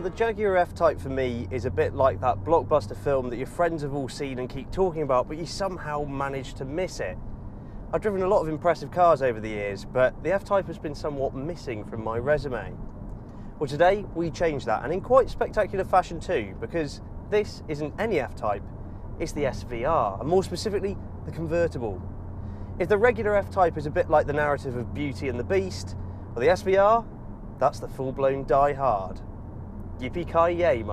the Jaguar F-Type for me is a bit like that blockbuster film that your friends have all seen and keep talking about, but you somehow manage to miss it. I've driven a lot of impressive cars over the years, but the F-Type has been somewhat missing from my resume. Well, today we change that, and in quite spectacular fashion too, because this isn't any F-Type, it's the SVR, and more specifically, the convertible. If the regular F-Type is a bit like the narrative of Beauty and the Beast, well, the SVR, that's the full-blown Die Hard. Yippee-ki-yay,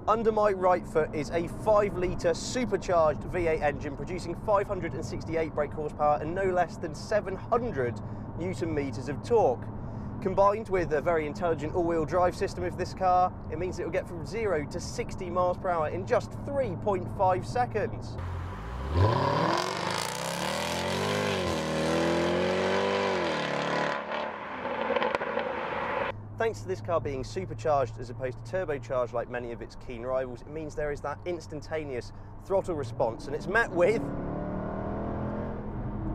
Under my right foot is a 5-litre supercharged V8 engine producing 568 brake horsepower and no less than 700 Newton meters of torque. Combined with a very intelligent all-wheel drive system of this car, it means it will get from 0 to 60 miles per hour in just 3.5 seconds. Thanks to this car being supercharged as opposed to turbocharged like many of its keen rivals, it means there is that instantaneous throttle response, and it's met with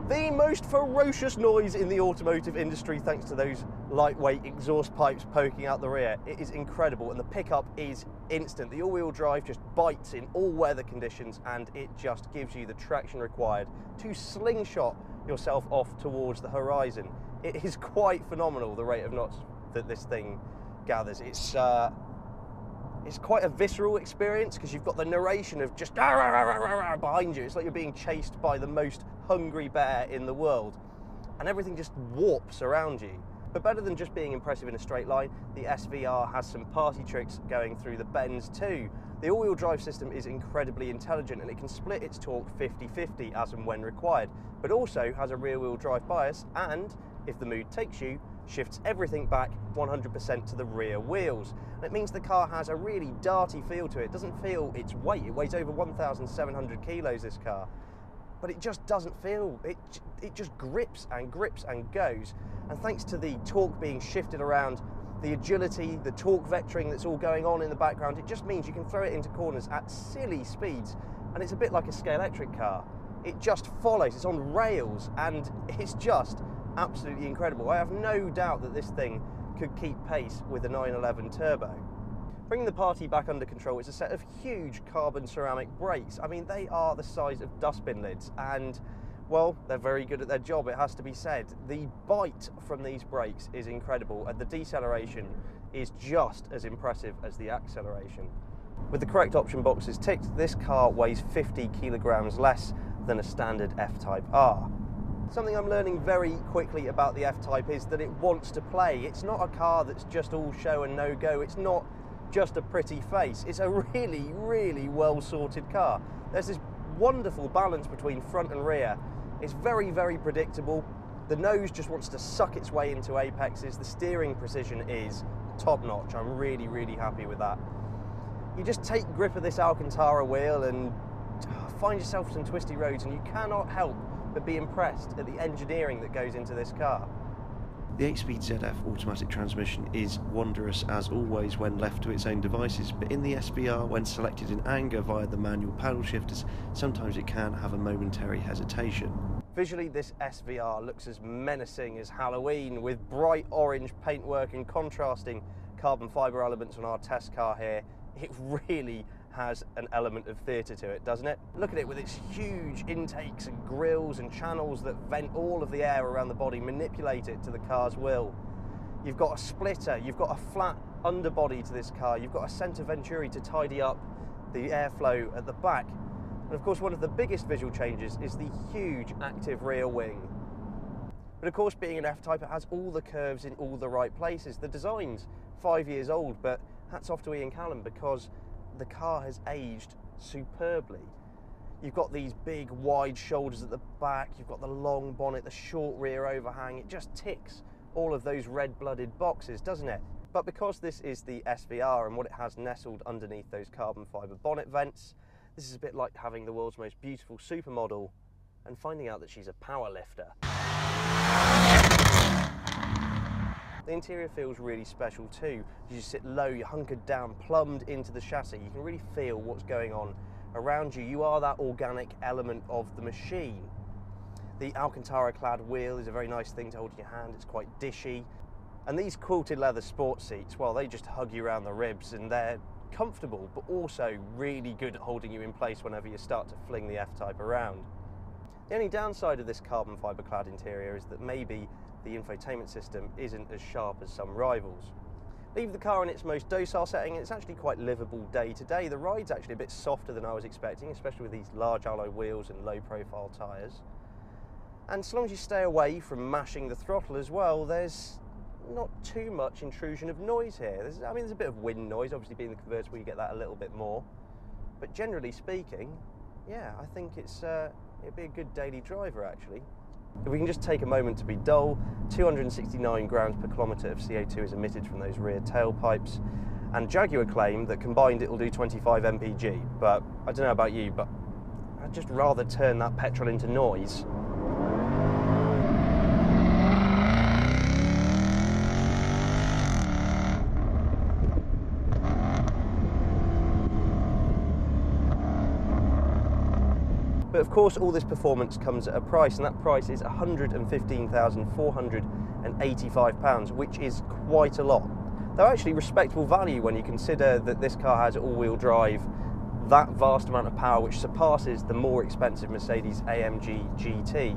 the most ferocious noise in the automotive industry thanks to those lightweight exhaust pipes poking out the rear. It is incredible, and the pickup is instant. The all-wheel drive just bites in all weather conditions, and it just gives you the traction required to slingshot yourself off towards the horizon. It is quite phenomenal, the rate of knots that this thing gathers. It's quite a visceral experience because you've got the narration of just behind you. It's like you're being chased by the most hungry bear in the world, and everything just warps around you. But better than just being impressive in a straight line, the SVR has some party tricks going through the bends too. The all-wheel drive system is incredibly intelligent, and it can split its torque 50-50 as and when required, but also has a rear-wheel drive bias, and if the mood takes you, shifts everything back 100% to the rear wheels. And it means the car has a really darty feel to it. It doesn't feel its weight. It weighs over 1,700 kilos, this car. But it just doesn't feel, it just grips and grips and goes. And thanks to the torque being shifted around, the agility, the torque vectoring that's all going on in the background, it just means you can throw it into corners at silly speeds. And it's a bit like a scale-electric car. It just follows, it's on rails, and it's just absolutely incredible. I have no doubt that this thing could keep pace with a 911 turbo. Bringing the party back under control is a set of huge carbon ceramic brakes. I mean, they are the size of dustbin lids, and well, they're very good at their job, it has to be said. The bite from these brakes is incredible, and the deceleration is just as impressive as the acceleration. With the correct option boxes ticked, this car weighs 50 kilograms less than a standard F-Type R. Something I'm learning very quickly about the F-Type is that it wants to play. It's not a car that's just all show and no go. It's not just a pretty face. It's a really, really well sorted car. There's this wonderful balance between front and rear. It's very, very predictable. The nose just wants to suck its way into apexes. The steering precision is top notch. I'm really, really happy with that. You just take grip of this Alcantara wheel and find yourself some twisty roads, and you cannot help but be impressed at the engineering that goes into this car. The 8-speed ZF automatic transmission is wondrous as always when left to its own devices, but in the SVR, when selected in anger via the manual paddle shifters, sometimes it can have a momentary hesitation. Visually, this SVR looks as menacing as Halloween, with bright orange paintwork and contrasting carbon fibre elements on our test car here. It really has an element of theatre to it, doesn't it? Look at it with its huge intakes and grills and channels that vent all of the air around the body, manipulate it to the car's will. You've got a splitter, you've got a flat underbody to this car, you've got a centre venturi to tidy up the airflow at the back. And of course, one of the biggest visual changes is the huge active rear wing. But of course, being an F-Type, it has all the curves in all the right places. The design's 5 years old, but hats off to Ian Callum because the car has aged superbly. You've got these big wide shoulders at the back, you've got the long bonnet, the short rear overhang. It just ticks all of those red-blooded boxes, doesn't it? But because this is the SVR and what it has nestled underneath those carbon fibre bonnet vents, this is a bit like having the world's most beautiful supermodel and finding out that she's a power lifter. The interior feels really special too. You sit low, you're hunkered down, plumbed into the chassis. You can really feel what's going on around you. You are that organic element of the machine. The Alcantara-clad wheel is a very nice thing to hold in your hand. It's quite dishy. And these quilted leather sports seats, well, they just hug you around the ribs, and they're comfortable, but also really good at holding you in place whenever you start to fling the F-Type around. The only downside of this carbon fibre clad interior is that maybe the infotainment system isn't as sharp as some rivals. Leave the car in its most docile setting, and it's actually quite livable day to day. The ride's actually a bit softer than I was expecting, especially with these large alloy wheels and low profile tyres. And so long as you stay away from mashing the throttle as well, there's not too much intrusion of noise here. There's a bit of wind noise, obviously being the convertible you get that a little bit more. But generally speaking, yeah, I think it'd be a good daily driver actually. If we can just take a moment to be dull, 269 grams per kilometre of CO2 is emitted from those rear tailpipes, and Jaguar claim that combined it will do 25 mpg, but I don't know about you, but I'd just rather turn that petrol into noise. But of course, all this performance comes at a price, and that price is £115,485, which is quite a lot. Though actually respectable value when you consider that this car has all-wheel drive, that vast amount of power, which surpasses the more expensive Mercedes AMG GT.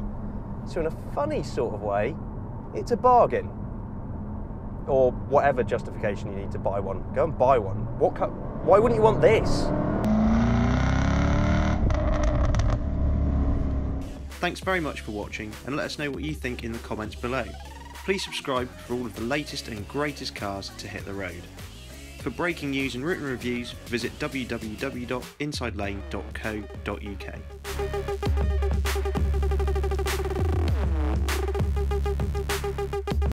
So in a funny sort of way, it's a bargain. Or whatever justification you need to buy one. Go and buy one. Why wouldn't you want this? Thanks very much for watching, and let us know what you think in the comments below. Please subscribe for all of the latest and greatest cars to hit the road. For breaking news and written reviews, visit www.insidelane.co.uk.